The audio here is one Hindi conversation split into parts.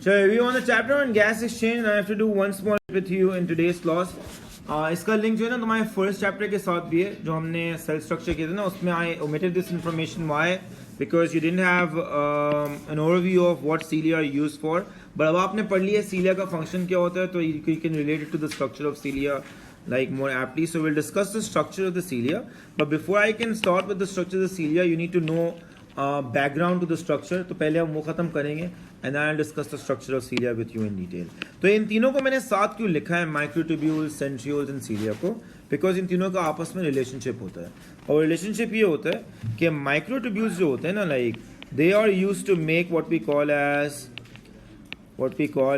So we on the chapter on gas exchange and I have to do one small with you in today's class. इसका लिंक जो है ना तुम्हारे फर्स्ट चैप्टर के साथ भी है जो हमने सेल स्ट्रक्चर किए थे ना, उसमें आई omitted this information. Why? Because you didn't have an overview of what cilia are used for. But अब आपने पढ़ लिया cilia का function क्या होता है, तो you can relate it to the structure of cilia like more aptly. So we'll discuss the structure of the cilia. But before I can start with the structure of the cilia, you need to know background to the structure. तो पहले हम वो ख़त्म करेंगे and I'll discuss the structure of cilia with you in detail. तो इन तीनों को मैंने साथ क्यों लिखा है, microtubules, centrioles and cilia को, because इन तीनों का आपस में relationship होता है. और relationship ये होता है कि microtubules जो होते हैं ना, like they are used to make what we call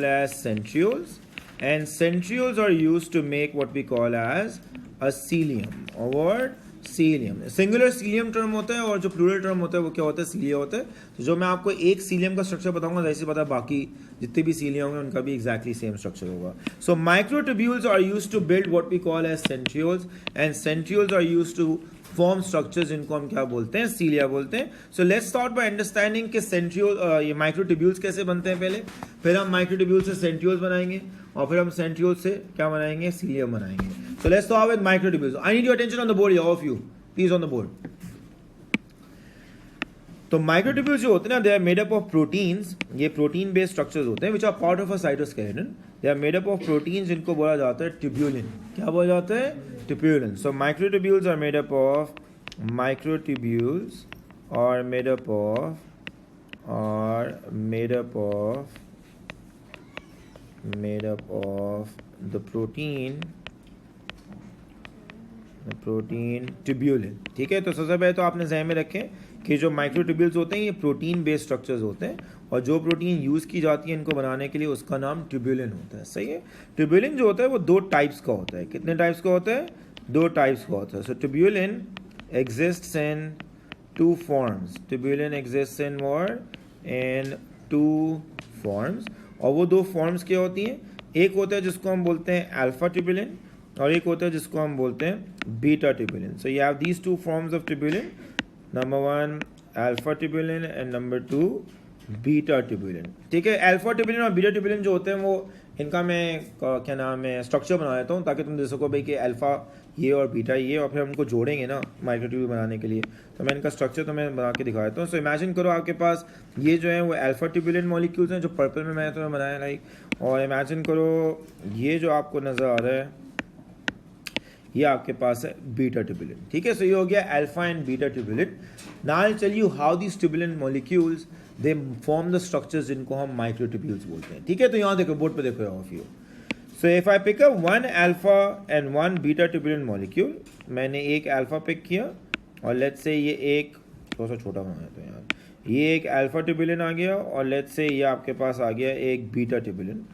as centrioles, and centrioles are used to make what we call as a cilium or cilium. Singular cilium term होता है और जो प्लूरल टर्म होता है वो क्या होता है, सीलिया होता है. तो जो मैं आपको एक सीलियम का स्ट्रक्चर बताऊंगा, जैसे पता बाकी जितने भी सीलिया होंगे उनका भी एग्जैक्टली सेम स्ट्रक्चर होगा. So microtubules are used to build what we call as centrioles and centrioles are used to form structures जिनको हम क्या बोलते हैं, सीलिया बोलते हैं. So let's start by understanding कि सेंट्रियोल ये माइक्रोट्यूब्यूल्स कैसे बनते हैं पहले, फिर हम माइक्रोट्यूब्यूल से सेंट्रियोल्स बनाएंगे और फिर हम सेंट्रियोल से क्या बनाएंगे, सीलिया बनाएंगे. So let's start with microtubules. I need your attention on the board here, all of you. Please on the board. तो microtubules जो होते हैं ना, they are made up of proteins. ये protein based structures होते हैं which are part of a cytoskeleton. They are made up of proteins जिनको बोला जाता है tubulin. क्या बोला जाता है, tubulin. So microtubules are made up of the protein tubulin. ठीक है. तो सबसे पहले तो आपने ज़हन में रखें कि जो माइक्रोट्यूब्यूल्स होते हैं ये प्रोटीन बेस्ड स्ट्रक्चर्स होते हैं और जो प्रोटीन यूज़ की जाती है इनको बनाने के लिए उसका नाम ट्यूब्यूलिन होता है. सही है. ट्यूब्यूलिन जो होता है वो दो टाइप्स का होता है. कितने टाइप्स का होता है, दो टाइप्स का होता है. सो ट्यूब्यूलिन एग्जिस्ट्स इन टू फॉर्म्स. ट्यूब्यूलिन एग्जिस्ट्स इन टू फॉर्म्स और वो दो फॉर्म्स क्या होती हैं, एक होता है जिसको हम बोलते हैं अल्फा ट्यूब्यूलिन और एक होता है जिसको हम बोलते हैं beta tubulin. So you have these two forms of tubulin, number one alpha tubulin and number two beta tubulin. ठीक है. अल्फा ट्यूब्यूलिन और बीटा ट्यूब्यूलिन जो होते हैं वो इनका मैं क्या नाम है स्ट्रक्चर बना देता हूँ ताकि तुम देख सको भाई कि अल्फा ये और बीटा ये, और फिर हम उनको जोड़ेंगे ना माइक्रोट्यूब्यूल बनाने के लिए. तो मैं इनका स्ट्रक्चर तुम्हें बना के दिखा देता हूँ. सो इमेजिन करो आपके पास ये जो है वो अल्फा ट्यूब्यूलिन मॉलिक्यूल्स हैं जो पर्पल में मैंने तुम्हें बनाया लाइक, और इमेजिन करो ये जो आपको नज़र आ रहा है ये आपके पास है बीटा ट्यूब्यूलिन. ठीक है. सो ये हो गया alpha and beta tubulin. Now I will tell you how these tubulin molecules they form the structures जिनको हम माइक्रोट्यूब्यूल्स बोलते हैं. ठीक है. तो यहाँ देखो बोर्ड पे देखो of you. So if I pick up one alpha and one beta tubulin molecule, मैंने एक अल्फा पिक किया और लेट्स से ये एक थोड़ा सा छोटा बनाया तो यार, ये एक अल्फा ट्यूब्यूलिन आ गया और लेट्स से ये आपके पास आ गया एक बीटा ट्यूब्यूलिन.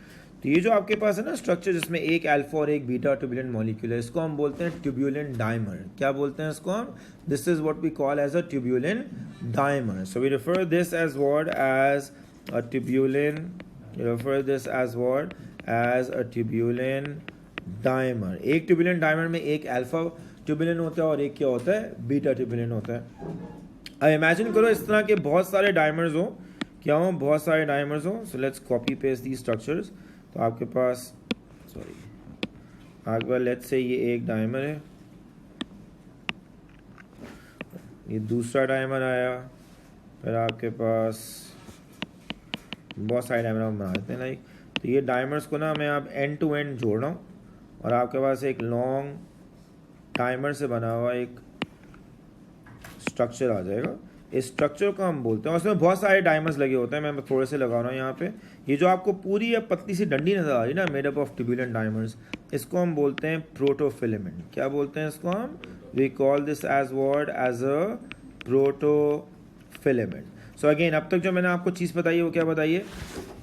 तो ये जो आपके पास है ना स्ट्रक्चर जिसमें एक अल्फा और एक बीटा ट्यूब्यूलिन मॉलिक्यूल है, इसको हम बोलते हैं ट्यूब्यूलिन डाइमर. क्या बोलते हैं इसको हम, this is what we call as a tubulin dimer. So we refer this as what as a tubulin, tubulin dimer. एक ट्यूब्यूलिन डाइमर में एक अल्फा ट्यूब्यूलिन होता है और एक क्या होता है, बीटा ट्यूब्यूलिन होता है. अब इमेजिन करो इस तरह के बहुत सारे डाइमर्स हो, क्या हो, बहुत सारे डाइमर्स हो. So let's copy paste the structures. तो आपके पास लेट्स से ये एक डायमर है, ये दूसरा डायमर आया, फिर आपके पास बहुत सारे डायमर हम बना देते हैं लाइक. तो ये डायमर्स को ना मैं अब एंड टू एंड जोड़ रहा हूँ और आपके पास एक लॉन्ग डायमर से बना हुआ एक स्ट्रक्चर आ जाएगा. इस स्ट्रक्चर को हम बोलते हैं, और उसमें बहुत सारे डायमंड्स लगे होते हैं. मैं थोड़े से लगा रहा हूँ यहाँ पे. ये जो आपको पूरी या पतली सी डंडी नजर आ रही है ना, made up of tubulin diamonds, इसको हम बोलते हैं प्रोटोफिलामेंट. क्या बोलते हैं इसको हम, we call this as word as a protofilament. So again अब तक जो मैंने आपको चीज़ बताई है वो क्या बताई है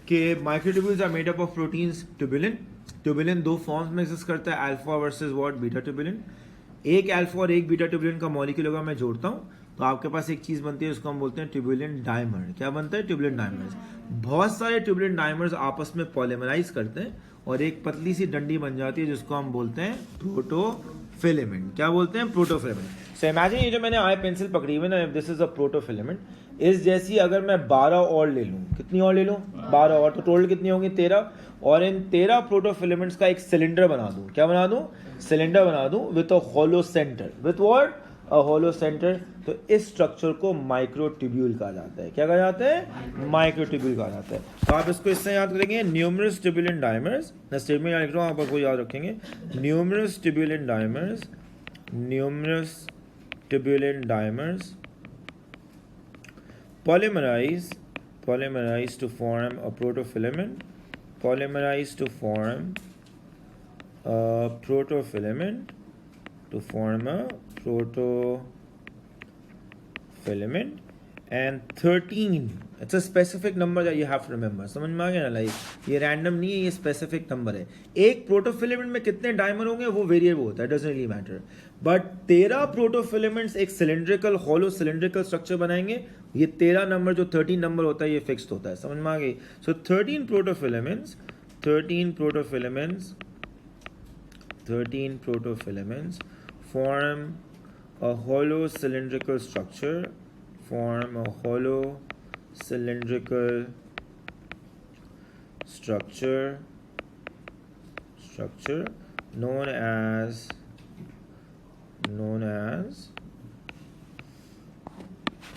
कि microtubules are made up of proteins tubulin. Tubulin दो फॉर्म्स में एग्जिस्ट करता है, alpha versus what, beta tubulin. एक अल्फा और एक बीटा ट्यूब्यूलिन का मॉलिक्यूल अगर मैं जोड़ता हूँ तो आपके पास एक चीज़ बनती है उसको हम बोलते हैं ट्यूब्यूलिन डाइमर. क्या बनता है, ट्यूब्यूलिन डाइमर्स. बहुत सारे ट्यूब्यूलिन डाइमर्स आपस में पॉलीमराइज करते हैं और एक पतली सी डंडी बन जाती है जिसको हम बोलते हैं प्रोटोफिलामेंट. क्या बोलते हैं, प्रोटोफिलामेंट. सो इमेजिन ये जो मैंने आई पेंसिल पकड़ी हुई ना, दिस इज अ प्रोटोफिलामेंट, इस जैसी अगर मैं 12 और ले लूँ, कितनी और ले लूँ? 12 और, तो टोटल कितनी होंगी? 13। और इन 13 प्रोटोफिलामेंट्स का एक सिलेंडर बना दूँ। क्या बना दूँ? सिलेंडर बना दूँ with a hollow centre. With what? A hollow centre. तो इस स्ट्रक्चर को माइक्रोट्यूब्यूल कहा जाता है। क्या कहा जाता है? माइक्रोट्यूब्यूल कहा जाता है। तो आप इसको इससे याद करेंगे, न्यूमरस ट्यूबुलेंट डायमर्स। मैं स्टेटमेंट याद लिख रहा हूँ, आप आपको याद रखेंगे, numerous turbulent dimers, numerous turbulent dimers polymerize to form a protofilament, polymerize to form a protofilament, to form a protofilament. And 13, it's a specific number that you have to remember. समझ में आ गया ना? लाइक ये रैंडम नहीं है, ये स्पेसिफिक नंबर है। एक प्रोटोफिलामेंट में कितने डायमर होंगे वो वेरिएबल होता है, डजंट रियली मैटर। बट 13 प्रोटोफिलामेंट्स एक सिलेंड्रिकल, हॉलो सिलेंड्रिकल स्ट्रक्चर बनाएंगे। ये 13 नंबर, जो 13 नंबर होता है, ये फिक्स्ड होता है। समझ में आ गई? सो 13 प्रोटोफिलामेंट्स form a hollow cylindrical structure, known as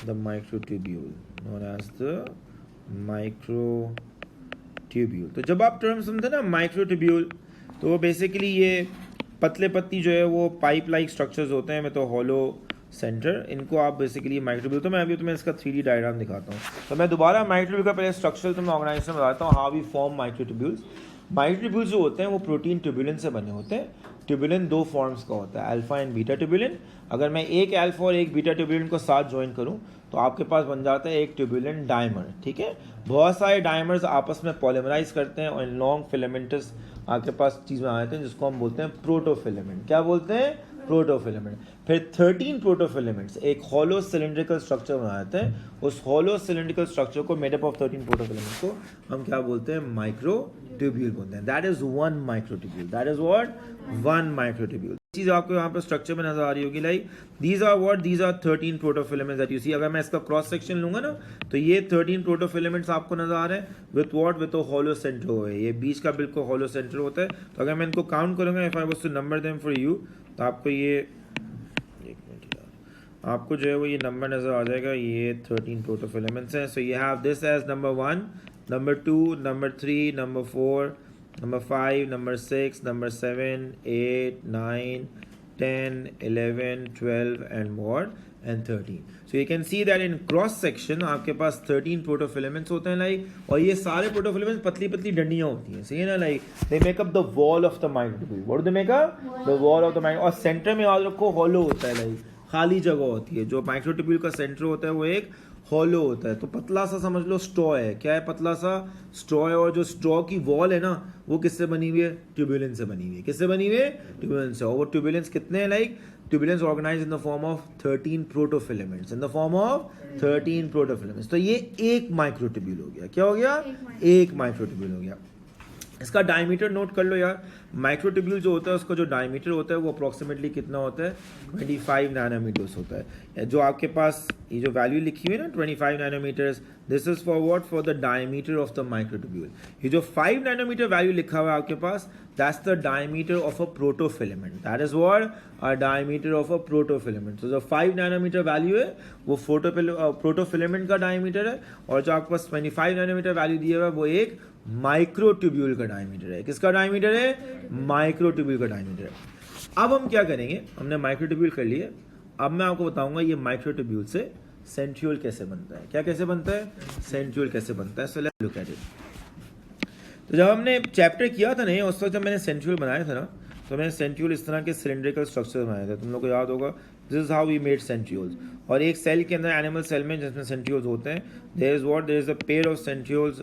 the microtubule, तो जब आप टर्म समझे ना माइक्रोट्यूब्यूल, तो बेसिकली ये पतले पत्ती जो है वो पाइप लाइक स्ट्रक्चर्स होते हैं, में तो हॉलो सेंटर, इनको आप बेसिकली माइक्रोट्यूब्यूल। तो मैं अभी तुम्हें इसका 3D डायग्राम दिखाता हूँ। तो मैं दोबारा माइक्रोट्यूब्यूल का पहले स्ट्रक्चर तुम्हें ऑर्गेनाइजेशन बताता हूँ, how we form microtubules. Microtubules जो होते हैं वो प्रोटीन ट्यूबुलिन से बने होते हैं। ट्यूबुलिन 2 फॉर्म्स का होता है, अल्फा एंड बीटा ट्यूबुलिन। अगर मैं एक अल्फा और एक बीटा ट्यूबुलिन को साथ ज्वाइन करूं तो आपके पास बन जाता है एक ट्यूबुलिन डायमर। ठीक है, बहुत सारे डायमर्स आपस में पॉलीमराइज करते हैं और लॉन्ग फिलामेंटस आपके पास चीज़ में आ जाते हैं, जिसको हम बोलते हैं प्रोटोफिलामेंट। क्या बोलते हैं? प्रोटोफिलामेंट। फिर 13 प्रोटोफिलामेंट्स एक हॉलो सिलेंड्रिकल स्ट्रक्चर बनाते हैं। उस हॉलो सिलेंड्रिकल स्ट्रक्चर को, मेड अप ऑफ 13 प्रोटोफिलामेंट्स को हम क्या बोलते हैं? माइक्रोट्यूब्यूल बोलते हैं। That is one microtubule. That is what? One microtubule. चीज आपको यहाँ पर स्ट्रक्चर में नजर आ रही होगी, like these are 13 protofilaments that you see. अगर मैं इसका क्रॉस सेक्शन लूंगा ना, तो ये 13 प्रोटोफिलामेंट्स आपको नजर आ रहे हैं with what? With a hollow centre है। ये बीच का बिल्कुल हॉलो सेंटर होता है। तो अगर मैं इनको काउंट करूंगा, if I was to number them for you, तो आपको ये, एक मिनट यार, आपको जो है वो ये नंबर नजर आ जाएगा। ये 13 प्रोटोफिलामेंट्स हैं। सो you have this as number 1, number 2, number 3, number 4, number 5, number 6, number 7, 8, 9, 10, 11, 12 and what? And 13. So you can see that in cross section आपके पास 13 प्रोटोफिलामेंट्स होते हैं, लाइक, और ये सारे प्रोटोफिलामेंट्स पतली पतली डंडियां होती हैं, सही है ना? Like they make up the wall of the microtubule. What do they make up? The wall of the micro. और सेंटर में याद रखो हॉलो होता है, लाइक खाली जगह होती है। जो माइक्रोट्यूब्यूल का सेंटर होता है वो एक हॉलो होता है। तो पतला सा समझ लो स्ट्रॉ है। क्या है? पतला सा स्ट्रॉ है। और जो स्ट्रॉ की वॉल है ना, वो किससे बनी हुई है? ट्यूबुलिन से बनी हुई है। किससे बनी हुई है? ट्यूबुलिन से। और वो ट्यूबुलिन्स कितने हैं? Like tubulins organize in the form of 13 protofilaments, in the form of 13 protofilaments. तो ये एक माइक्रोट्यूब्यूल हो गया। क्या हो गया? एक माइक्रोट्यूब्यूल हो गया। इसका डायमीटर नोट कर लो यार। माइक्रोट्यूब्यूल जो होता है उसका जो डायमीटर होता है वो अप्रॉक्सीमेटली कितना होता है? 25 नैनोमीटर्स होता है। जो आपके पास ये जो वैल्यू लिखी हुई है ना 25 nanometers, this is for what? For the diameter of the microtubule. ये जो 5 नैनोमीटर वैल्यू लिखा हुआ है आपके पास, that's the diameter of a protofilament. That is what? A diameter of a protofilament. तो जो 5 नैनोमीटर वैल्यू है वो प्रोटोफिलामेंट का डायमीटर है, और जो आपके पास 25 नैनोमीटर वैल्यू दिया हुआ है वो एक माइक्रोट्यूब्यूल का डायमीटर है। किसका डायमीटर है? माइक्रोट्यूब्यूल का डायमीटर है। अब हम क्या करेंगे? हमने माइक्रोट्यूब्यूल कर लिए। अब मैं आपको बताऊंगा ये माइक्रोट्यूब्यूल से सेंट्रियोल कैसे बनता है। क्या कैसे बनता है? सेंट्रियोल कैसे बनता है। So let's look at it. तो जब हमने चैप्टर किया था ना, उस वक्त जब मैंने सेंट्रियोल बनाया था ना, तो मैंने सेंट्रियोल इस तरह के सिलेंड्रिकल स्ट्रक्चर बनाए थे। तुम लोग को याद होगा, this is how we made centrioles. और एक सेल के अंदर, एनिमल सेल में जिसमें सेंट्रियोल्स होते हैं, there is a pair of centrioles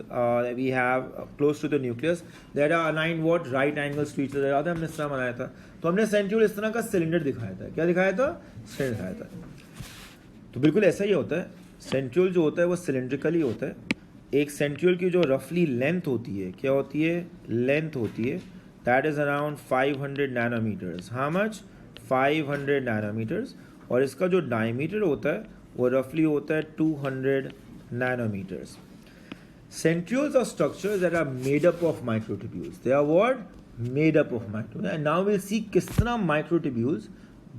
we have close to the nucleus that are aligned what? Right angles to each other. याद है हमने इस तरह बनाया था। तो हमने सेंट्रियोल इस तरह का सिलेंडर दिखाया था। क्या दिखाया था? सिलेंडर दिखाया था। तो बिल्कुल ऐसा ही होता है। सेंट्रियोल जो होता है वो सिलेंड्रिकली होता है। एक सेंट्रियोल की जो रफली लेंथ होती है, क्या होती है? लेंथ होती है, that is around 500 nanometres. How much? 500 nanometres. और इसका जो डायमीटर होता है वो रफली होता है 200 nanometres. Centrioles are structures that are made up of microtubules. They are what? Made up of microtubules. And now we'll see किस तरह microtubules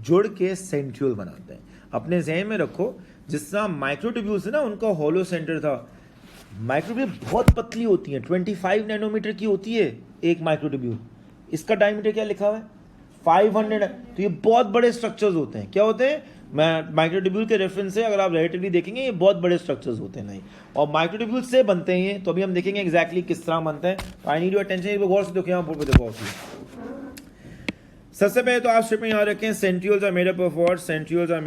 जुड़ के centriole बनाते हैं. अपने जहन में रखो, जिस तरह microtubules है ना, उनका hollow center था. माइक्रोट्यूब्यूल बहुत पतली होती हैं, 25 नैनोमीटर की होती है एक माइक्रोट्यूब्यूल. इसका डायमीटर क्या लिखा हुआ है? 500. तो ये बहुत बड़े स्ट्रक्चर्स होते हैं. क्या होते हैं? माइक्रोट्यूब्यूल के रेफरेंस से अगर आप रिलेटिवली देखेंगे ये बहुत बड़े स्ट्रक्चर्स होते हैं. नहीं, और माइक्रोट्यूब्यूल से बनते हैं ये. तो अभी हम देखेंगे एग्जैक्टली किस तरह बनते हैं. I need your attention. गौर से देखो, यहाँ बोर्ड पे देखो. सबसे पहले तो आप स्ट्रिप में याद रखें, centrioles are made up of what? Centrioles are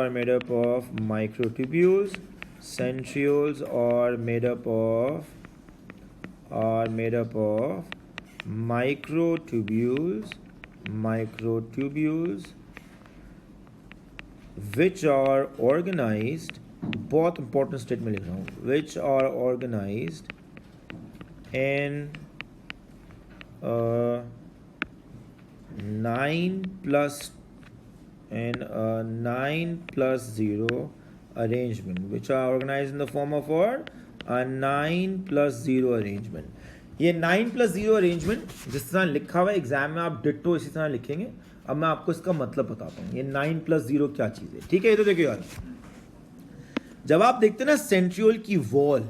made up of microtubules. Centrioles are made up of microtubules which are organized, बहुत important statement लिख रहा हूँ, which are organized in 9+0 arrangement, which are organized in the form of what? A 9+0 arrangement. ये 9+0 arrangement जिस तरह लिखा हुआ है एग्जाम में आप डिट्टो इसी तरह लिखेंगे. अब मैं आपको इसका मतलब बताता हूँ, ये 9+0 क्या चीज़ है. ठीक है, ये तो देखिए यार, जब आप देखते हैं ना सेंट्रियोल की वॉल,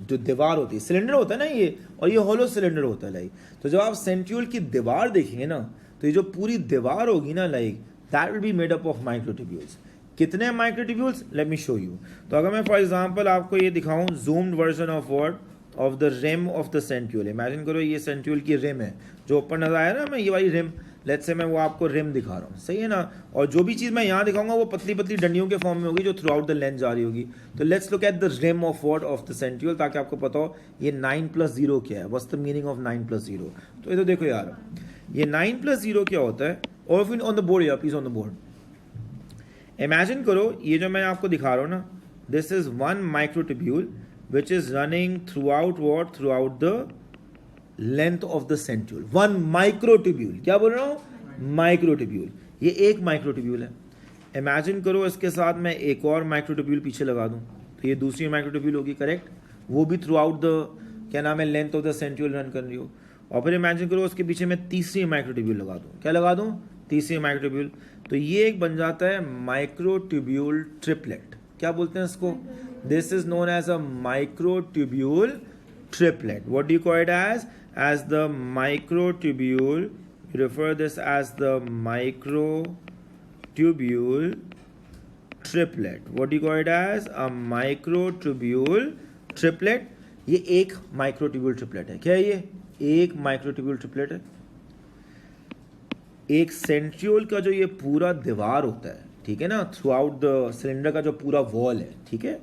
जो दीवार होती है, सिलेंडर होता है ना ये, और ये होलो सिलेंडर होता है लाइक. तो जब आप सेंट्रियोल की दीवार देखेंगे ना, तो ये जो पूरी दीवार होगी ना like, that will be made up of microtubules. कितने microtubules? Let me show you. तो अगर मैं फॉर एग्जांपल आपको ये दिखाऊं, zoomed version of what? Of the rim of the centriole. Imagine करो ये सेंट्रियोल की रिम है, जो ऊपर नजर आया ना, मैं ये वाली रिम, लेट्स से मैं वो आपको रिम दिखा रहा हूँ, सही है ना. और जो भी चीज़ मैं यहाँ दिखाऊंगा वो पतली पतली डंडियों के फॉर्म में होगी जो थ्रू आउट द लेंथ जा रही होगी. तो let's look at the rim of what? Of the centriole, ताकि आपको पता हो ये 9+0 क्या है. What's the meaning of 9+0? तो ये तो देखो यार, ये 9+0 क्या होता है. और फिर ऑन द बोर्ड यार, please on the board. Imagine करो ये जो मैं आपको दिखा रहा हूँ ना, this is one microtubule which is running through out what? Through out the length of the centriole. One microtubule. क्या बोल रहा हूँ? माइक्रोट्यूब्यूल. ये एक माइक्रोट्यूब्यूल है. इमेजिन करो इसके साथ मैं एक और माइक्रोट्यूब्यूल पीछे लगा दूँ, तो ये दूसरी माइक्रोट्यूब्यूल होगी, करेक्ट. वो भी थ्रू आउट द, क्या नाम है, length of the centriole run कर रही हो. और फिर इमेजिन करो उसके पीछे मैं तीसरी माइक्रोट्यूब्यूल लगा दूँ. क्या लगा दूँ? तीसरी माइक्रोट्यूब्यूल. तो ये एक बन जाता है माइक्रोट्यूब्यूल ट्रिपलेट. क्या बोलते हैं इसको? This is known as a microtubule triplet. What do you call it as? As the microtubule. You refer this as the microtubule triplet. What do you call it as? A microtubule triplet. ये एक माइक्रोट्यूब्यूल ट्रिपलेट है. क्या है ये? एक माइक्रोट्यूब्यूल ट्रिपलेट है. एक सेंट्रियोल का जो ये पूरा दीवार होता है, ठीक है ना, थ्रू आउट द सिलेंडर का जो पूरा वॉल है, ठीक है,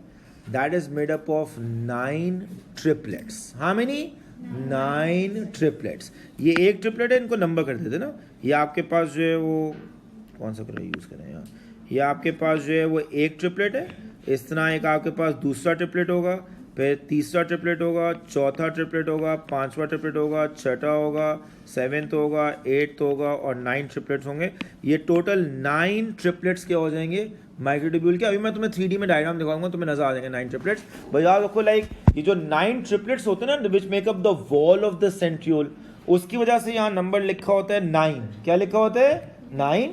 that is made up of 9 triplets. How many? 9 triplets. ये एक ट्रिपलेट है, इनको नंबर कर देते ना. ये आपके पास जो है वो कौन सा कलर यूज करें यार, ये आपके पास जो है वो एक ट्रिपलेट है. इस तरह एक आपके पास दूसरा ट्रिपलेट होगा, फिर तीसरा ट्रिपलेट होगा, चौथा ट्रिपलेट होगा, पांचवा ट्रिपलेट होगा, छठा होगा, 7th होगा, 8th होगा, और 9 ट्रिपलेट्स होंगे. ये टोटल 9 ट्रिपलेट्स क्या हो जाएंगे माइक्रोट्यूब्यूल के. अभी मैं तुम्हें 3D में डायग्राम दिखाऊंगा, तुम्हें नजर आ जाएंगे 9 ट्रिपलेट्स. बस याद रखो लाइक ये जो 9 ट्रिपलेट्स होते हैं ना, which make up the wall of the centriole, उसकी वजह से यहाँ नंबर लिखा होता है 9. क्या लिखा होता है? 9.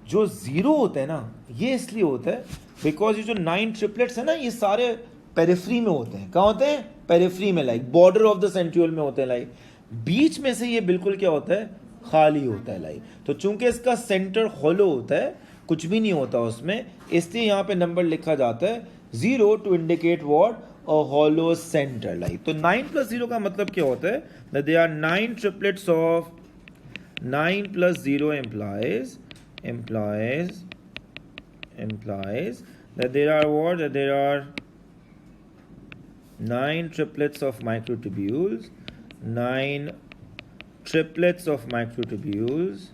जो 0 होता है ना, ये इसलिए होता है बिकॉज ये जो 9 ट्रिपलेट्स है ना, ये सारे पेरिफ्री में होते हैं. कहाँ होते हैं? पेरिफ्री में, like border of the centriole में होते हैं. लाइक बीच में से ये बिल्कुल क्या होता है? खाली होता है. लाइक तो चूंकि इसका सेंटर हॉलो होता है, कुछ भी नहीं होता उसमें, इसलिए यहाँ पे नंबर लिखा जाता है 0 to indicate what? A hollow centre. Like तो 9+0 का मतलब क्या होता है? That they are 9 triplets of 9+0 implies that there are what? That there are 9 triplets of microtubules, 9 triplets of microtubules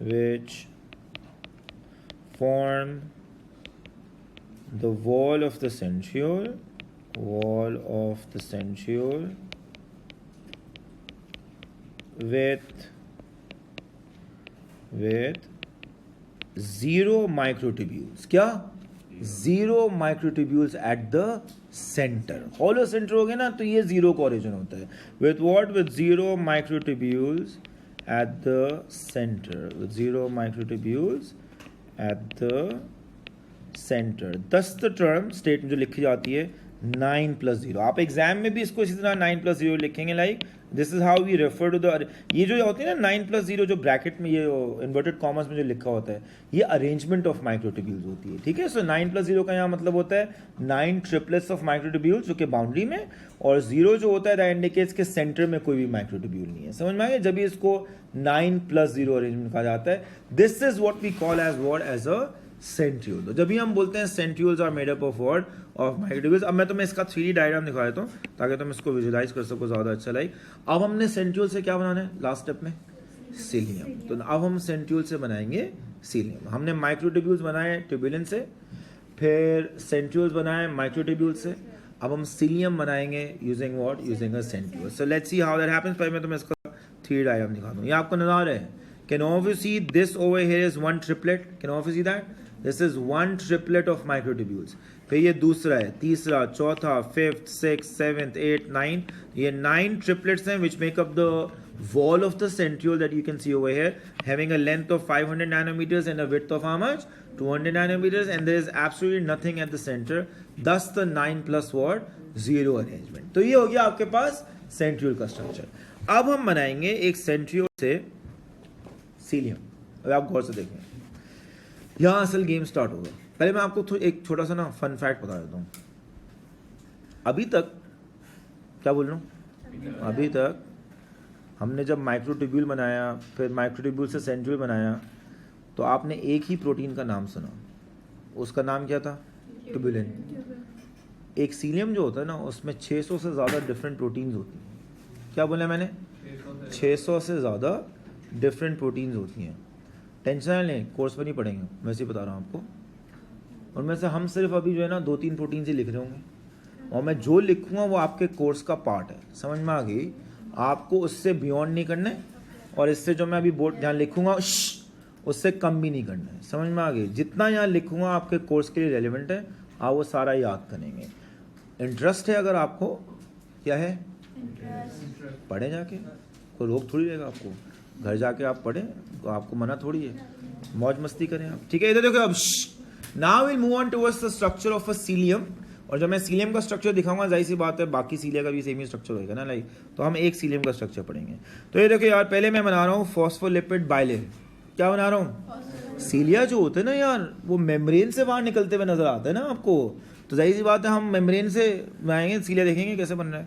which form the wall of the centriole, wall of the centriole with 0 microtubules. क्या 0 microtubules at the center. hollow center हो गया ना, तो ये 0 का origin होता है. with what? with 0 microtubules at the center. with 0 microtubules at the center. thus the term state में जो लिखी जाती है 9 + 0. आप एग्जाम में भी इसको इसी तरह 9 + 0 लिखेंगे. Like this is how we refer to the, ये जो होती है ना 9 + 0 जो ब्रैकेट में ये इन्वर्टेड कॉमर्स में जो लिखा होता है, ये अरेंजमेंट ऑफ माइक्रोट्यूब्यूल्स होती है. ठीक है. सो 9 + 0 का यहाँ मतलब होता है 9 ट्रिपलेट्स ऑफ माइक्रोट्यूब्यूल्स जो कि बाउंड्री में, और 0 जो होता है दैट इंडिकेट्स के सेंटर में कोई भी माइक्रोट्यूब्यूल नहीं है. समझ में आ गया? जब भी इसको 9 + 0 अरेंजमेंट कहा जाता है, this is what we call as a centriole. तो जब भी हम बोलते हैं centrioles are made up of what? Of microtubules. अब मैं तुम्हें इसका 3D डायग्राम दिखा देता हूँ ताकि तुम इसको विजुलाइज कर सको ज़्यादा अच्छा. लाइक अब हमने सेंट्रियोल से क्या बनाना है लास्ट स्टेप में? सीलियम. तो अब हम सेंट्रियोल से बनाएंगे सीलियम. हमने माइक्रोट्यूब्यूल्स बनाए ट्यूबुलेन से, फिर सेंट्रियोल्स बनाए माइक्रोट्यूब्यूल से. अब हम सीलियम बनाएंगे using what? Using a centriole. So let's see how that happens. पहले मैं तुम्हें इसका 3D डायग्राम दिखा दूँ. ये आपको नजर आ रहा है? Can all of you see this over here is one triplet? Can all of you see that? This is one triplet of microtubules. फिर ये दूसरा है, तीसरा, चौथा, 5th, 6th, 7th, 8th, 9th. ये 9 triplets हैं which make up the wall of the centriole that you can see over here, having a length of 500 nanometers and a width of how much? 200 nanometers, and there is absolutely nothing at the center. Thus the 9 + what? 0 arrangement. तो ये हो गया आपके पास centriole का स्ट्रक्चर. अब हम बनाएंगे एक centriole से सीलियम. अब आप गौर से देखें, यहां असल गेम स्टार्ट होगा. पहले मैं आपको एक छोटा सा ना फन फैक्ट बता देता हूं. अभी तक क्या बोल रहा हूं? अभी तक हमने जब माइक्रोट्यूब्यूल बनाया, फिर माइक्रोट्यूब्यूल से सेंट्रियोल बनाया, तो आपने एक ही प्रोटीन का नाम सुना. उसका नाम क्या था? ट्यूबुलिन. एक सीलियम जो होता है ना, उसमें 600 से ज़्यादा डिफरेंट प्रोटीन्स होती हैं. क्या बोला मैंने? 600 से ज़्यादा डिफरेंट प्रोटीन्स होती हैं. टेंशन ना लें, कोर्स पर नहीं पढ़ेंगे, वैसे ही बता रहा हूँ आपको. उनमें से हम सिर्फ अभी जो है ना 2-3 प्रोटीन ही लिख रहे होंगे, और मैं जो लिखूँगा वो आपके कोर्स का पार्ट है. समझ में आ गई? आपको उससे बियॉन्ड नहीं करना है, और इससे जो मैं अभी बोर्ड जहाँ लिखूँगा उससे कम भी नहीं करना है. समझ में आ गई? जितना यहाँ लिखूँगा आपके कोर्स के लिए रेलिवेंट है, आप वो सारा याद करेंगे. इंटरेस्ट है अगर आपको? क्या है? पढ़े जाके, कोई रोक थोड़ी रहेगा आपको. घर जाके आप पढ़ें तो आपको मना थोड़ी है. मौज मस्ती करें आप. ठीक है. इधर देखो. अब now will move on towards the structure of a cilium. और जब मैं सीलियम का स्ट्रक्चर दिखाऊंगा, जाहिर सी बात है बाकी सीलिया का भी सेम ही स्ट्रक्चर होगा ना. लाइक तो हम एक सीलियम का स्ट्रक्चर पढ़ेंगे. तो ये देखो यार, पहले मैं बना रहा हूँ फॉस्फोलिपिड बाइलेयर. क्या बना रहा हूँ? सीलिया जो होते हैं ना यार, वो मेम्ब्रेन से बाहर निकलते हुए नजर आते हैं ना आपको. तो जाहिर सी बात है हम मेम्ब्रेन से बनाएंगे सीलिया, देखेंगे कैसे बन रहा है.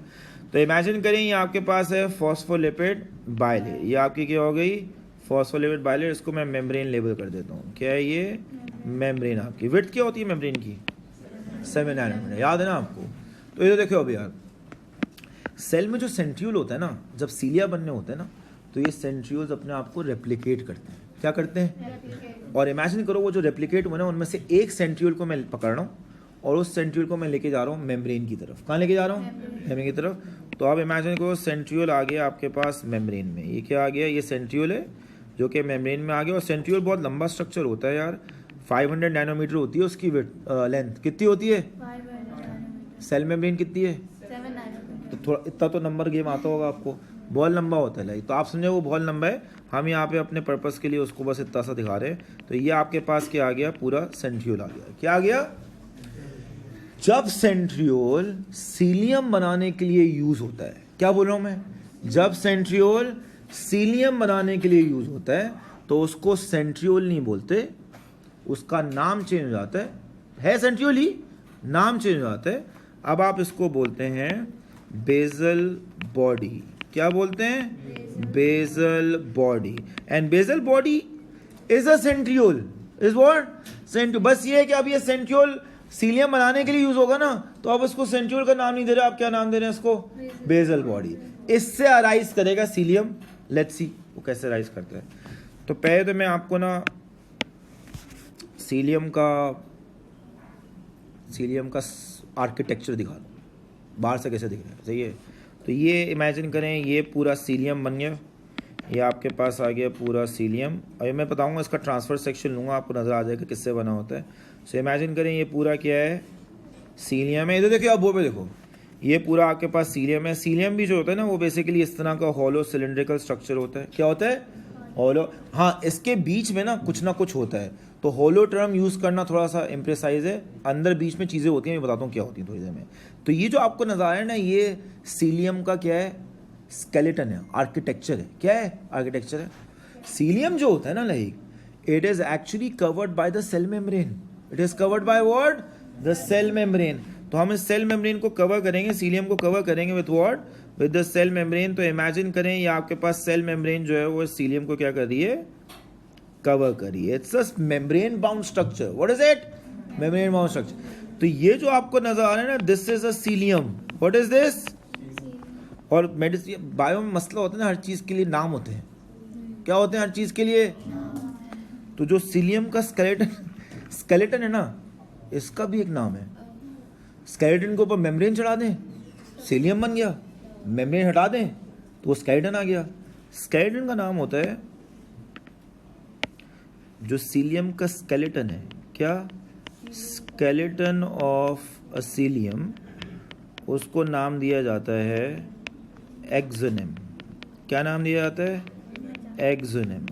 तो इमेजिन करें ये आपके पास है फॉस्फोलिपिड बाइलेयर. ये आपकी क्या हो गई? Phospholipid bilayer. इसको मैं मेम्ब्रेन लेबल कर देता हूँ. क्या है ये? मेम्ब्रेन. आपकी विड्थ क्या होती है मेम्ब्रेन की? 7 नैनोमीटर. याद है ना आपको? तो ये देखो अभी यार, सेल में जो सेंट्रियोल होता है ना, जब सीलिया बनने होते हैं ना, तो ये सेंट्रियोल्स अपने आप को रेप्लिकेट करते हैं. क्या करते हैं? और इमेजिन करो वो जो रेप्लिकेट हुए ना, उनमें से एक सेंट्रियोल को मैं पकड़ रहा हूँ, और उस सेंट्रियोल को मैं लेके जा रहा हूँ मेम्ब्रेन की तरफ. कहाँ लेके जा रहा हूँ? मेम्ब्रेन की तरफ. तो आप इमेजिन करो सेंट्रियोल आ गया आपके पास मेम्ब्रेन में. ये क्या आ गया? ये सेंट्रियोल है जो कि मेम्ब्रेन में आ गया. और सेंट्रियोल बहुत लंबा स्ट्रक्चर होता है यार. 500 नैनोमीटर होती है उसकी लेंथ. कितनी होती है? सेल मेम्ब्रेन कितनी है? 7 नैनोमीटर. तो थोड़ा इतना तो नंबर गेम आता होगा आपको. बहुत लंबा होता है. लाइक तो आप समझे वो बहुत लंबा है. हम यहाँ पे अपने पर्पस के लिए उसको बस इतना सा दिखा रहे हैं. तो ये आपके पास क्या आ गया? पूरा सेंट्रियोल आ गया. क्या आ गया? जब सेंट्रियोल सीलियम बनाने के लिए यूज होता है, क्या बोल रहा हूं मैं? जब सेंट्रियोल सीलियम बनाने के लिए यूज होता है, तो उसको सेंट्रियोल नहीं बोलते, उसका नाम चेंज हो जाता है सेंट्रियोल ही, नाम चेंज हो जाता है. अब आप इसको बोलते हैं बेसल बॉडी. क्या बोलते हैं? Basal body. And basal body is a centriole. Is what? Centriole. बस ये है कि अब ये सेंट्रियोल सीलियम बनाने के लिए यूज होगा ना, तो अब उसको सेंट्रियोल का नाम नहीं दे रहे, आप क्या नाम दे रहे हैं इसको? Basal body. इससे अराइज करेगा सीलियम. लेट्स सी वो कैसे अराइज करता है. तो पहले तो मैं आपको ना सीलियम का आर्किटेक्चर दिखा दूँ. बाहर से कैसे दिख रहा है, सही है। तो ये इमेजिन करें ये पूरा सीलियम बन गया, ये आपके पास आ गया पूरा सीलियम, और ये मैं बताऊंगा इसका ट्रांसफर सेक्शन लूँगा, आपको नज़र आ जाएगा किससे बना होता है। सो इमेजिन करें ये पूरा क्या है, सीलियम है। इधर देखिए, अब वो पे देखो, ये पूरा आपके पास सीलियम है। सीलियम भी जो होता है ना वो बेसिकली इस तरह का हॉलो सिलिंड्रिकल स्ट्रक्चर होता है। क्या होता है? हॉलो। हाँ, इसके बीच में ना कुछ होता है, तो हॉलो टर्म यूज़ करना थोड़ा सा इम्प्रेसाइज है। अंदर बीच में चीज़ें होती हैं, मैं बताता हूँ क्या होती हैं थोड़ी देर में। तो ये जो आपको नज़र आ रहा है ना, ये सीलियम का क्या है, स्केलेटन है, आर्किटेक्चर है। क्या है? आर्किटेक्चर है। सीलियम जो होता है ना, like it is actually covered by the cell membrane. It is covered by what? The cell membrane. तो हम इस सेल मेम्ब्रेन को कवर करेंगे, सीलियम को कवर करेंगे with what? With the cell membrane. तो इमेजिन करें ये आपके पास सेल मेम्ब्रेन जो है वो सीलियम को क्या कर रही है, कवर कर रही है। It's a membrane bound structure. What is it? Membrane bound structure. तो ये जो आपको नजर आ रहा है ना, this is a cilium. What is this? और मेडिसिन बायो में मसला होता है ना, हर चीज के लिए नाम होते हैं। क्या होते हैं हर चीज के लिए? तो जो सीलियम का स्केलेटन है ना, इसका भी एक नाम है। स्केलेटन के ऊपर मेम्ब्रेन चढ़ा दें, सीलियम बन गया। मेम्ब्रेन हटा दें तो वो स्केलेटन आ गया। स्केलेटन का नाम होता है, जो सीलियम का स्केलेटन है, क्या? स्केलेटन ऑफ अ सीलियम, उसको नाम दिया जाता है एक्सोनिम। क्या नाम दिया जाता है? एक्सोनिम।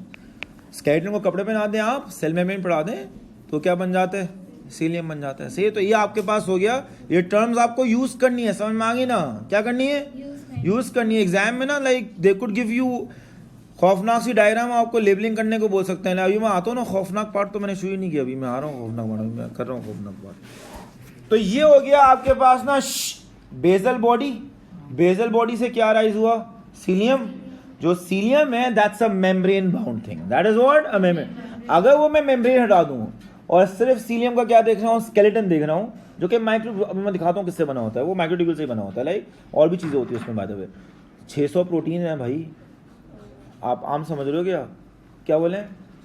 स्केलेटन को कपड़े पहना दें आप, सेल मेम्ब्रेन पढ़ा दें, तो क्या बन जाता है? सीलियम बन जाता है। सही। तो ये आपके पास हो गया। ये टर्म्स आपको यूज करनी है, समझ में आ गई ना? क्या करनी है? यूज करनी है। एग्जाम में ना like they could give you खौफनाक सी डायग्राम, आपको लेबलिंग करने को बोल सकते हैं। अभी मैं आता हूँ ना, खौफनाक पार्ट तो मैंने शुरू ही नहीं किया, अभी मैं आ रहा हूँ खौफनाक पार्ट, मैं कर रहा हूँ खौफनाक पार्ट। तो ये हो गया आपके पास ना बेसल बॉडी। बेसल बॉडी से क्या राइज हुआ? सीलियम। जो सीलियम है that's a membrane bound thing, that is what? A membrane. अगर वो मैं मेम्ब्रेन हटा दूं और सिर्फ सीलियम का क्या देख रहा हूँ, स्केलेटन देख रहा हूँ, जो कि माइक्रो, मैं दिखाता हूँ किससे बना होता है, वो माइक्रोट्यूब्यूल से ही बना होता है। लाइक और भी चीज़ें होती है उसमें, बाय द वे 600 प्रोटीन है भाई। आप आम समझ रहे हो क्या? क्या बोले?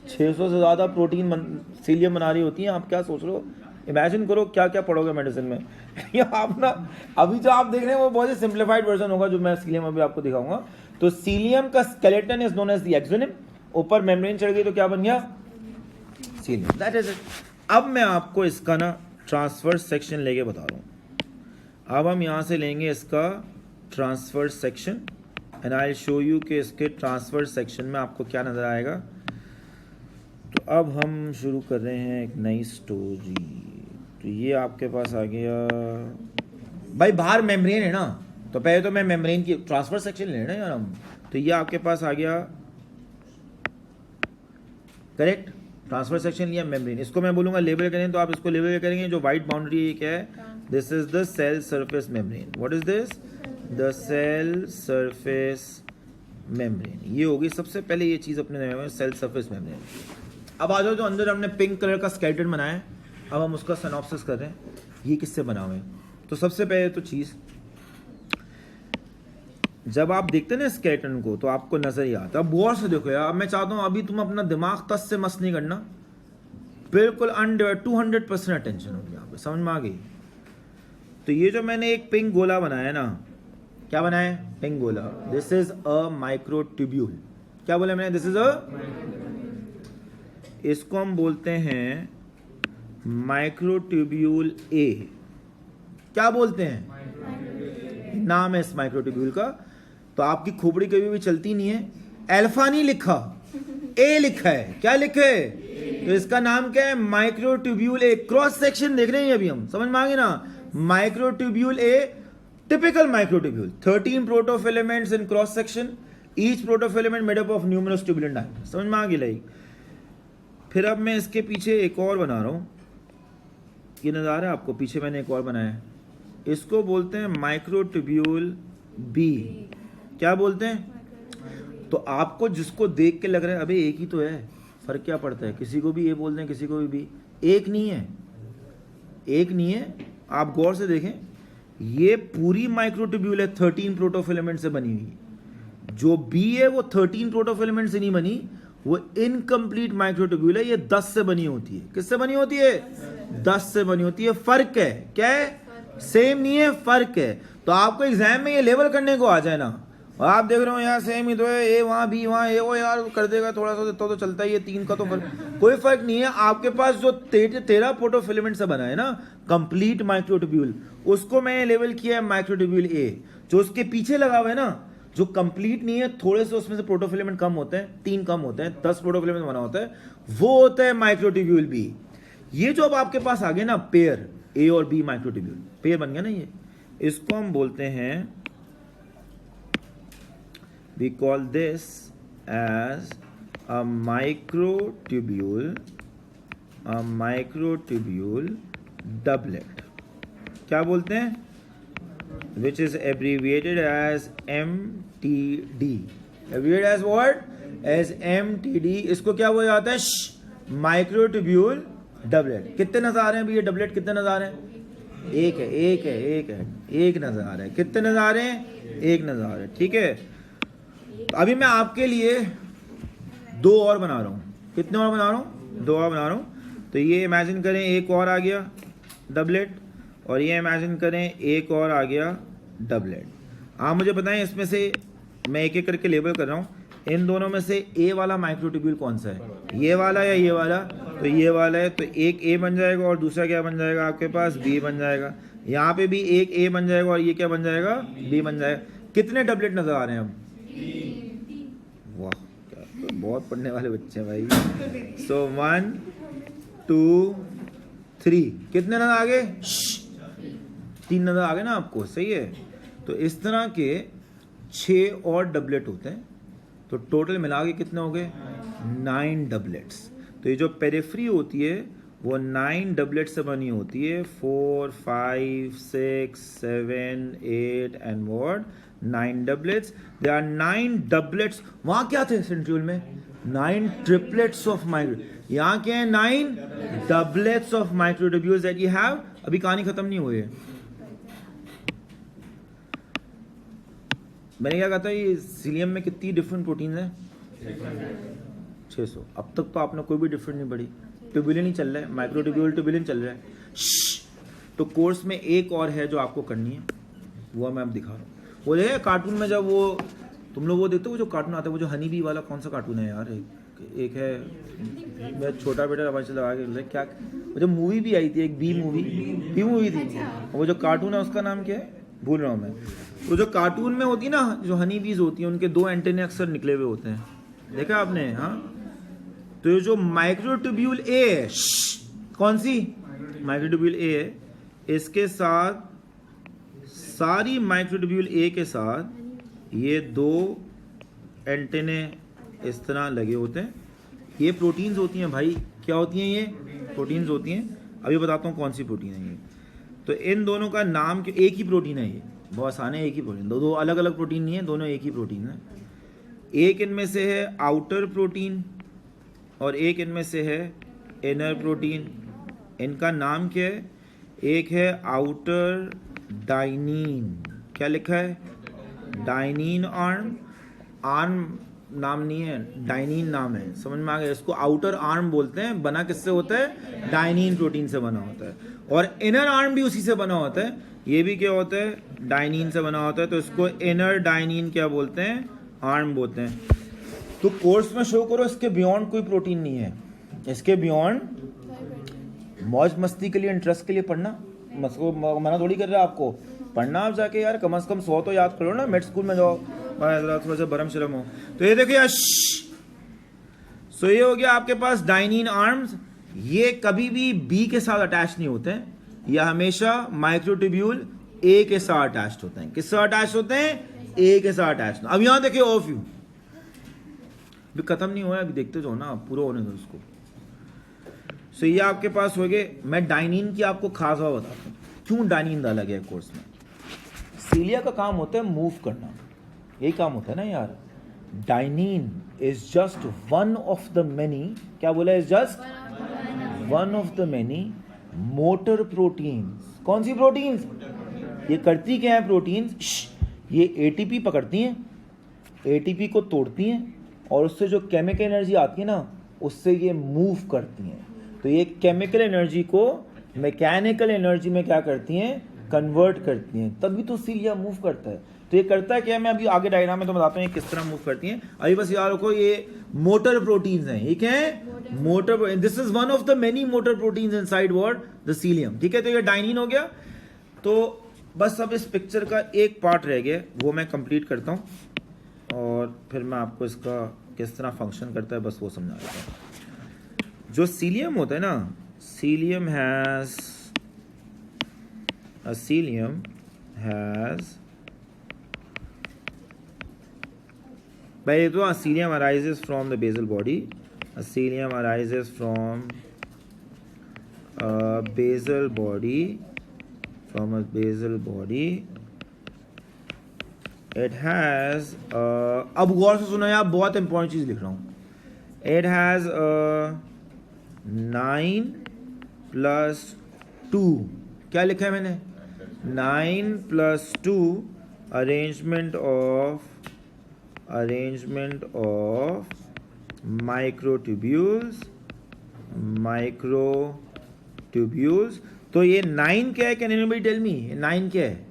600 से ज़्यादा प्रोटीन सीलियम बना रही होती हैं। आप क्या सोच रहे हो? इमेजिन करो क्या क्या पढ़ोगे मेडिसिन में। आप ना, अभी जो आप देख रहे हैं वो बहुत ही सिंप्लीफाइड वर्जन होगा जो मैं सीलियम अभी आपको दिखाऊंगा। तो सीलियम का skeleton is known as the axoneme. ऊपर मेम्ब्रेन चढ़ गई तो क्या बन गया? सीलियम। That is it. अब मैं आपको इसका ना ट्रांसफर सेक्शन लेके बता रहा हूँ। अब हम यहाँ से लेंगे इसका transfer section and I will show you कि इसके ट्रांसफर सेक्शन में आपको क्या नज़र आएगा। तो अब हम शुरू कर रहे हैं एक नई स्टोरी। तो ये आपके पास आ गया भाई, बाहर मेम्ब्रेन है ना, तो पहले तो मैं मेम्ब्रेन की ट्रांसफर सेक्शन लेना यार हम। तो ये आपके पास आ गया, करेक्ट, ट्रांसफर सेक्शन लिया, मेम्ब्रेन। इसको मैं बोलूँगा लेबल करें, तो आप इसको लेबल करेंगे। जो वाइट बाउंड्री क्या है? This is the cell surface membrane. What is this? The cell surface membrane. ये होगी सबसे पहले ये चीज़ अपने नए में, सेल सरफेस मेम्ब्रेन। अब आ जाओ, जो अंदर हमने पिंक कलर का स्केलेटन बनाया है, अब हम उसका सिनॉप्सिस कर रहे हैं, ये किससे बना हुआ है। तो सबसे पहले तो चीज़, जब आप देखते हैं ना स्केलेटन को, तो आपको नजर ही आता है। अब गौर से देखो यार, मैं चाहता हूं अभी तुम अपना दिमाग तस से मस नहीं करना, बिल्कुल 200% अटेंशन होगी यहाँ पे, समझ में आ गई। तो ये जो मैंने एक पिंक गोला बनाया ना, क्या बनाया है? पिंक गोला। This is a microtubule. क्या बोला मैंने? दिस इज अ, इसको हम बोलते हैं माइक्रोट्यूब्यूल ए। क्या बोलते हैं? नाम है इस माइक्रोट्यूब्यूल का। तो आपकी खोपड़ी कभी भी चलती नहीं है, अल्फा नहीं लिखा, ए लिखा है। क्या लिखा है? तो इसका नाम क्या है? माइक्रोट्यूब्यूल ए। क्रॉस सेक्शन देख रहे हैं अभी हम, समझ में आ गए ना? Microtubule A, typical microtubule, 13 protofilaments in cross section, each protofilament made up of numerous tubulin diameter. समझ में आ गई लाइक। फिर अब मैं इसके पीछे एक और बना रहा हूँ, ये नजर आ रहा है आपको? पीछे मैंने एक और बनाया है, इसको बोलते हैं माइक्रोट्यूब्यूल बी। क्या बोलते हैं? तो आपको जिसको देख के लग रहा है अबे एक ही तो है, फर्क क्या पड़ता है, किसी को भी ए बोल दें, किसी को भी बी, एक नहीं है, एक नहीं है। आप गौर से देखें, ये पूरी माइक्रोट्यूब्यूल है 13 प्रोटोफिलामेंट से बनी हुई। जो बी है वो 13 प्रोटोफिलामेंट से नहीं बनी, वो इनकम्प्लीट माइक्रोट्यूब्यूल है, ये 10 से बनी होती है। किससे बनी होती है? 10 से बनी होती है। फर्क है क्या है? सेम नहीं है, फर्क है। तो आपको एग्जाम में ये लेवल करने को आ जाए ना, और आप देख रहे हो यहाँ सेम ही तो है, ए वहाँ बी वहाँ, ए वो यार कर देगा थोड़ा सा तो चलता ही है, 3 का तो कोई फर्क नहीं है। आपके पास जो 13 फोटोफिलामेंट से बना है ना कंप्लीट माइक्रोट्यूब्यूल, उसको मैंने लेवल किया है माइक्रोट्यूब्यूल ए। जो उसके पीछे लगा हुआ है ना, जो कंप्लीट नहीं है, थोड़े से उसमें से प्रोटोफिलामेंट कम होते हैं, 3 कम होते हैं, 10 प्रोटोफिलामेंट बना होता है, वो होता है माइक्रोट्यूब्यूल बी। ये जो अब आपके पास आ गए ना पेयर ए और बी माइक्रोट्यूब्यूल, पेयर बन गया ना ये, इसको हम बोलते हैं, we call this as a microtubule doublet। क्या बोलते हैं? which is abbreviated as MTD। abbreviated as what? as MTD। इसको क्या बोला जाता है? Microtubule doublet. कितने नजर आ रहे हैं अभी ये डबलेट? कितने नजर आ रहे हैं? एक नजर आ रहा है। कितने नजर आ रहे हैं? एक नजर आ रहा है। ठीक है, तो अभी मैं आपके लिए 2 और बना रहा हूँ। कितने और बना रहा हूँ? 2 और बना रहा हूँ। तो ये इमेजिन करें एक और आ गया डबलेट, और ये इमेजिन करें एक और आ गया डबलेट। आप मुझे बताएं इसमें से, मैं एक एक करके लेबल कर रहा हूँ, इन दोनों में से ए वाला माइक्रोट्यूब्यूल कौन सा है? ये वाला या ये वाला? तो ये वाला है, तो एक ए बन जाएगा और दूसरा क्या बन जाएगा आपके पास? बी बन जाएगा। यहाँ पे भी एक ए बन जाएगा और ये क्या बन जाएगा? बी बन जाएगा। कितने डबलेट नजर आ रहे हैं अब? वाह, क्या तो बहुत पढ़ने वाले बच्चे हैं भाई। सो 1 2 3, कितने नजर आ गए? 3 नजर आ गए ना आपको? सही है। तो इस तरह के 6 और डबलेट होते हैं, तो टोटल मिला के कितने हो गए? 9 डबलेट्स। तो ये जो पेरिफेरी होती है वो 9 डबलेट से बनी होती है, 4 5 6 7 8 and what 9 doublets. They are 9 doublets. वहां क्या थे सेंट्रियोल में? 9 ट्रिपलेट्स ऑफ माइक्रो। यहाँ क्या है? 9 doublets of microtubules that you have. अभी कहानी खत्म नहीं हुई है। मैंने क्या कहा था, ये सीलियम में कितनी डिफरेंट प्रोटीन है? 600। अब तक तो आपने कोई भी डिफरेंट नहीं पढ़ी। ट्यूब्यूलिन ही चल रहा है, माइक्रोट्यूब्यूल ट्यूब्यूलिन चल रहा है। तो कोर्स में एक और है जो आपको करनी है, वो मैं अब दिखा रहा हूँ। वो है कार्टून में, जब वो तुम लोग वो देखते हो, वो जो कार्टून आता है, वो जो हनी बी वाला, कौन सा कार्टून है यार? एक है, मेरा छोटा बेटा आवाज लगा के क्या, वो जो मूवी भी आई थी एक बी मूवी थी, वो जो कार्टून है उसका नाम क्या है भूल रहा हूँ मैं। तो जो कार्टून में होती है ना, जो हनी बीज होती है, उनके 2 एंटेने अक्सर निकले हुए होते हैं, देखा आपने? हाँ, तो ये जो माइक्रोट्यूब्यूल ए है, कौन सी माइक्रोट्यूब्यूल ए है, इसके साथ सारी माइक्रोट्यूब्यूल ए के साथ ये 2 एंटेने इस तरह लगे होते हैं। ये प्रोटीन्स होती हैं भाई। क्या होती हैं? ये प्रोटीन्स होती हैं। अभी बताता हूँ कौन सी प्रोटीन है ये। तो इन दोनों का नाम, एक ही प्रोटीन है ये, बहुत आसान है, एक ही प्रोटीन। दो अलग अलग प्रोटीन नहीं है, दोनों एक ही प्रोटीन है। एक इनमें से है आउटर प्रोटीन और एक इनमें से है इनर प्रोटीन। इनका नाम क्या है? एक है आउटर डाइनीन। क्या लिखा है? डाइनीन आर्म नाम नहीं है, डाइनीन नाम है। समझ में आ गया? इसको आउटर आर्म बोलते हैं। बना किससे होता है? डाइनीन प्रोटीन से बना होता है। और इनर आर्म भी उसी से बना होता है। ये भी क्या होता है? डाइनीन से बना होता है। तो इसको इनर डाइनीन क्या बोलते हैं? आर्म बोलते हैं। तो कोर्स में शो करो, इसके बियॉन्ड कोई प्रोटीन नहीं है। इसके बियॉन्ड मौज मस्ती के लिए, इंटरेस्ट के लिए पढ़ना, मना थोड़ी कर रहा है आपको। पढ़ना आप जाके यार, कम से कम 100 तो याद करो ना। मेड स्कूल में जाओ, थोड़ा सा बरम शरम हो। तो ये देखिए, सो ये हो गया आपके पास डाइनीन आर्म्स। ये कभी भी बी के साथ अटैच नहीं होते हैं, या हमेशा माइक्रोट्यूब्यूल ए के साथ अटैच होते हैं। किससे अटैच होते हैं? ए के साथ अटैच। अब यहां देखिए ऑफ यू, अभी खत्म नहीं हुआ है, अभी देखते जाओ ना, पूरा होने दो उसको। सो ये आपके पास हो गए। मैं डाइनीन की आपको खास बात बताता हूँ, क्यों डाइनीन डाला गया कोर्स में। सीलिया का काम होता है मूव करना, यही काम होता है ना यार। Dynein is just one of the many, क्या बोला? Is just one of the many motor proteins. कौन सी प्रोटीन्स? ये करती क्या है प्रोटीन्स? ये एटीपी पकड़ती हैं, एटीपी को तोड़ती हैं, और उससे जो केमिकल एनर्जी आती है ना, उससे ये मूव करती हैं। तो ये केमिकल एनर्जी को मैकेनिकल एनर्जी में क्या करती हैं? कन्वर्ट करती हैं, तभी तो सीलिया मूव करता है। तो ये करता है क्या, मैं अभी आगे डायग्राम में तो बताता हूँ किस तरह मूव करती हैं। अभी बस याद रखो ये मोटर प्रोटीन्स हैं, ये क्या है, motor. This is one of the many motor proteins inside what, the cilium, ठीक है। तो ये डाइनिन हो गया। तो बस अब इस पिक्चर का एक पार्ट रह गया, वो मैं कंप्लीट करता हूँ और फिर मैं आपको इसका किस तरह फंक्शन करता है बस वो समझा देता हूँ। जो सीलियम होता है ना, सीलियम हैज भाई, तो cilium arises from the basal body, cilium arises from basal body, from a basal body. It has अब गौर से सुना यार, बहुत इंपॉर्टेंट चीज लिख रहा हूँ। It has 9 plus 2, क्या लिखा है मैंने, 9 plus 2 arrangement of microtubules। तो ये 9 क्या है, कैन एनीबॉडी टेल मी, 9 क्या है,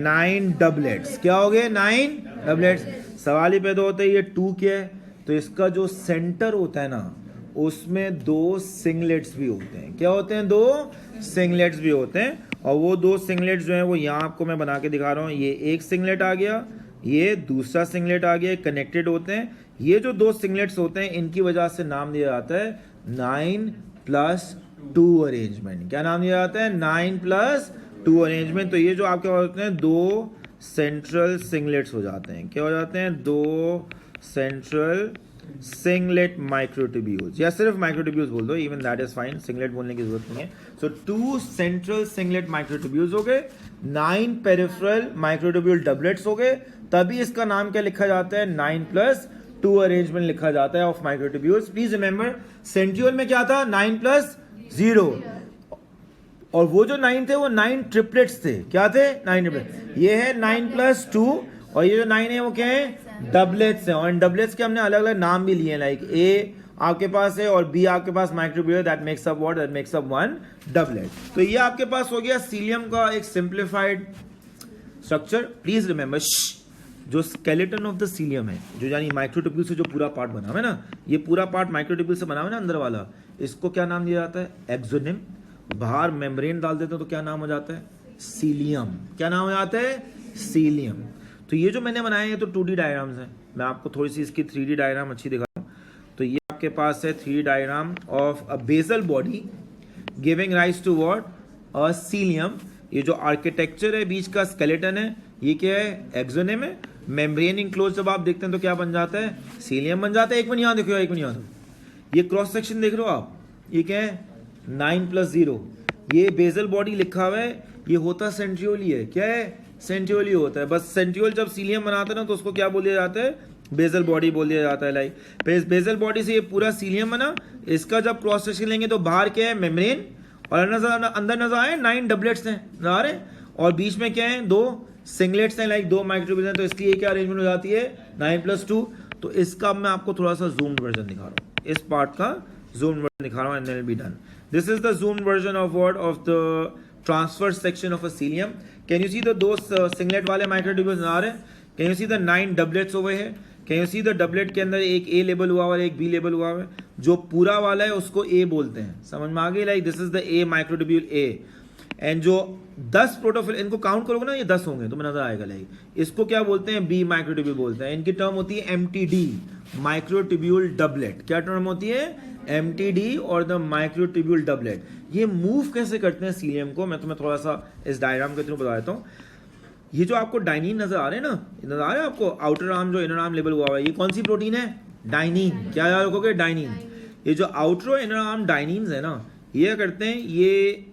9 डबलेट्स। क्या हो गए, 9 डबलेट्स। सवाल ही पैदा होता है ये 2 क्या है, तो इसका जो सेंटर होता है ना, उसमें 2 सिंगलेट्स भी होते हैं। क्या होते हैं, 2 सिंगलेट्स भी होते हैं। और वो 2 सिंगलेट्स जो हैं वो यहाँ आपको मैं बना के दिखा रहा हूँ। ये एक सिंगलेट आ गया, ये दूसरा सिंगलेट आ गया, कनेक्टेड होते हैं। ये जो 2 सिंगलेट्स होते हैं इनकी वजह से नाम दिया जाता है 9+2 अरेंजमेंट। क्या नाम दिया जाता है, 9+2 अरेंजमेंट। तो ये जो आपके पास होते हैं 2 सेंट्रल सिंगलेट्स हो जाते हैं। क्या हो जाते हैं, 2 सेंट्रल सिंगलेट माइक्रोट्यूब्यूल्स, या सिर्फ माइक्रोट्यूब्यूल्स बोल दो, even that is fine, singlet बोलने की जरूरत नहीं है। सो 2 सेंट्रल सिंगलेट माइक्रोट्यूब्यूल्स हो गए, 9 पेरिफेरल माइक्रोट्यूब्यूल डबलेट्स हो गए। तभी इसका नाम क्या लिखा जाता है, 9+2 अरेंजमेंट लिखा जाता है of microtubules. Please remember, centriole में क्या था, 9+0, और वो जो 9 थे वो 9 ट्रिपलेट्स थे। क्या थे, 9 ट्रिपलेट्स। ये है 9+2, और ये जो 9 है वो क्या है, डबलेट्स हैं। और इन डबलेट्स के हमने अलग अलग नाम भी लिए हैं, लाइक ए आपके पास है और बी आपके पास microtubule, that makes up what, that makes up 1 doublet. तो ये आपके पास हो गया सीलियम का एक सिंप्लीफाइड स्ट्रक्चर। प्लीज रिमेंबर, जो स्केलेटन ऑफ द सीलियम है, जो यानी माइक्रोट्यूब्यूल से जो पूरा पार्ट बना हुआ है ना, ये पूरा पार्ट माइक्रोट्यूब्यूल से बना हुआ है ना अंदर वाला, इसको क्या नाम दिया जाता है, एक्सोनिम। बाहर मेम्ब्रेन डाल देते हैं तो क्या नाम हो जाता है, सीलियम। क्या नाम हो जाता है, सीलियम। तो ये जो मैंने बनाए हैं तो 2D डायग्राम्स हैं। मैं आपको थोड़ी सी इसकी 3D डायग्राम अच्छी दिखाता हूँ। तो ये आपके पास है 3D diagram of a basal body giving rise to what, a cilium. ये जो आर्किटेक्चर है बीच का स्केलेटन है, ये क्या है, एक्सोनिम है। मेम्ब्रेन इंक्लोज जब आप देखते हैं तो क्या बन जाता है, सीलियम बन जाता है। एक मिनट यहाँ देखो, एक मिनट यहाँ देखो, ये क्रॉस सेक्शन देख रहे हो आप, ये क्या है, 9+0। ये बेसल बॉडी लिखा हुआ है, ये होता सेंट्रियोल ही है। क्या है, सेंट्रियोल ही होता है। बस सेंट्रियोल जब सीलियम बनाते हैं ना तो उसको क्या बोल दिया जाता है, बेसल बॉडी बोल दिया जाता है। लाइक बेसल बॉडी से ये पूरा सीलियम बना, इसका जब क्रॉस सेक्शन लेंगे तो बाहर क्या है, मेम्ब्रेन, और अंदर नजर आए 9 डबलेट्स हैं नजर आ रहे, और बीच में क्या है, 2 सिंगलेट्स हैं, लाइक 2 माइक्रोट्यूब्यूल्स हैं। तो इसकी क्या अरेंजमेंट हो जाती है, 9+2। तो इसका मैं आपको थोड़ा सा जूम्ड वर्जन दिखा रहा हूँ, इस पार्ट का जूम्ड वर्जन दिखा रहा हूँ, and then will be done. This is the zoomed version of what, of the transverse section of a cilium. Can you see the 2 singlet वाले माइक्रोट्यूब्यूल्स नजर आ रहे हैं? Can you see the 9 doublets हुए हैं? Can you see the doublet के अंदर एक ए लेबल हुआ हुआ है, एक बी लेबल हुआ हुआ है। जो पूरा वाला है उसको ए बोलते हैं, समझ में आ गई, like this is the A microtubule A. And जो 10 प्रोटोफिल, इनको काउंट करोगे ना, ये 10 होंगे, तुम्हें नजर आएगा, लाइक इसको क्या बोलते हैं, बी माइक्रोट्यूब्यूल बोलते हैं। इनकी टर्म होती है एमटीडी, माइक्रोट्यूब्यूल डबलेट। क्या टर्म होती है, एमटीडी और द माइक्रोट्यूब्यूल डबलेट। ये मूव कैसे करते हैं सीलियम को, मैं तुम्हें थोड़ा सा इस डायग्राम के थ्रू बता देता हूँ। ये जो आपको डाइनिन नजर आ रहे हैं ना, नजर आ रहे हैं आपको, आउटर आर्म जो इनर आर्म लेबल हुआ हुआ है, ये कौन सी प्रोटीन है, डाइनिन। क्या याद रखोगे, डाइनिन। ये जो आउटर और इनर आर्म डाइनिन्स है ना, ये करते हैं, ये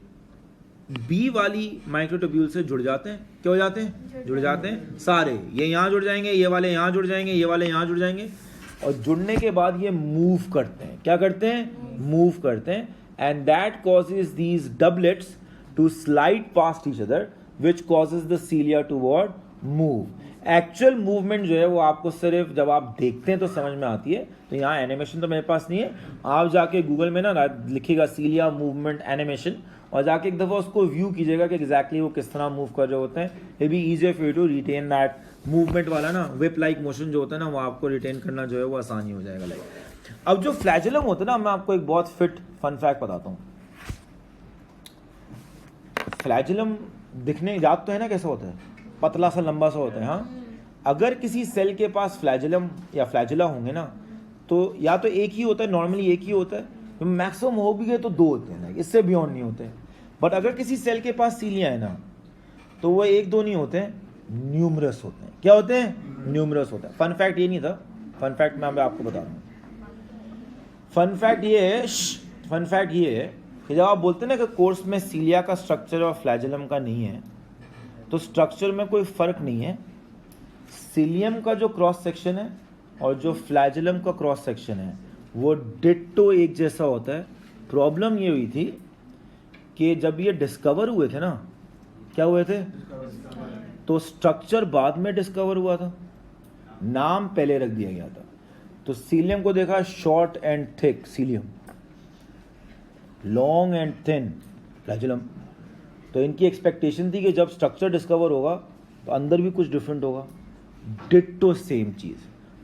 बी वाली माइक्रोट्यूब्यूल से जुड़ जाते हैं। क्या हो जाते हैं, जुड़ जाते हैं सारे। ये यहाँ जुड़ जाएंगे, ये वाले यहाँ जुड़ जाएंगे, ये वाले यहाँ जुड़ जाएंगे, और जुड़ने के बाद ये मूव करते हैं। क्या करते हैं, मूव करते हैं। And that causes these doublets to slide past each other, which causes the cilia to what, move. Actual movement जो है वो आपको सिर्फ जब आप देखते हैं तो समझ में आती है। तो यहाँ एनिमेशन तो मेरे पास नहीं है, आप जाके गूगल में ना लिखिएगा सीलिया मूवमेंट एनिमेशन और जाके एक दफ़ा उसको व्यू कीजिएगा कि एग्जैक्टली वो किस तरह मूव कर रहे होते हैं। It be easier for you to retain that movement वाला ना विप लाइक मोशन जो होता है ना, वो आपको रिटेन करना जो है वो आसानी हो जाएगा। लाइक अब जो फ्लैजेलम होता है ना, मैं आपको एक बहुत फिट फन फैक्ट बताता हूँ। फ्लैजेलम दिखने याद तो है ना कैसा होता है, पतला सा लंबा सा होता है। हाँ, अगर किसी सेल के पास फ्लैजेलम या फ्लैजेला होंगे ना, तो या तो एक ही होता है, नॉर्मली एक ही होता है, तो मैक्सिमम हो भी गए तो 2 होते हैं, इससे बियॉन्ड नहीं होते। बट अगर किसी सेल के पास सीलिया है ना, तो वो 1-2 नहीं होते हैं, न्यूमरस होते हैं। क्या होते हैं? न्यूमरस होता है। फन फैक्ट ये नहीं था, फन फैक्ट मैं आपको बता दूँ। फन फैक्ट ये है कि जब आप बोलते हैं ना कि कोर्स में सीलिया का स्ट्रक्चर और फ्लैजेलम का नहीं है, तो स्ट्रक्चर में कोई फर्क नहीं है। सीलियम का जो क्रॉस सेक्शन है और जो फ्लैजेलम का क्रॉस सेक्शन है वो डिट्टो एक जैसा होता है। प्रॉब्लम ये हुई थी कि जब ये डिस्कवर हुए थे ना, क्या हुए थे, तो स्ट्रक्चर बाद में डिस्कवर हुआ था, नाम पहले रख दिया गया था। तो सीलियम को देखा short and thick cilium, long and thin flagellum. तो इनकी एक्सपेक्टेशन थी कि जब स्ट्रक्चर डिस्कवर होगा तो अंदर भी कुछ डिफरेंट होगा, डिट्टो सेम चीज।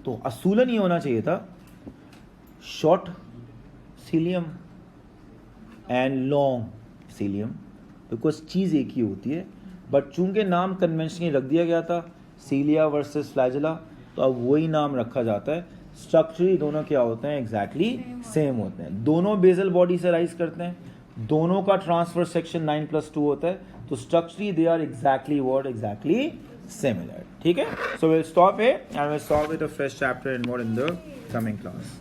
तो असूलन ये होना चाहिए था short cilium and long cilium, because चीज एक ही होती है। बट चूंकि नाम कन्वेंशनली रख दिया गया था सीलिया वर्सेस फ्लैजेला, तो अब वही नाम रखा जाता है। स्ट्रक्चरली दोनों क्या होते हैं, एग्जैक्टली सेम होते हैं। दोनों बेसल बॉडी से राइज करते हैं, दोनों का ट्रांसफर सेक्शन 9+2 होता है। तो structurally they are exactly similar. ठीक है, so we'll stop here and we'll start with a fresh chapter and more in the coming class.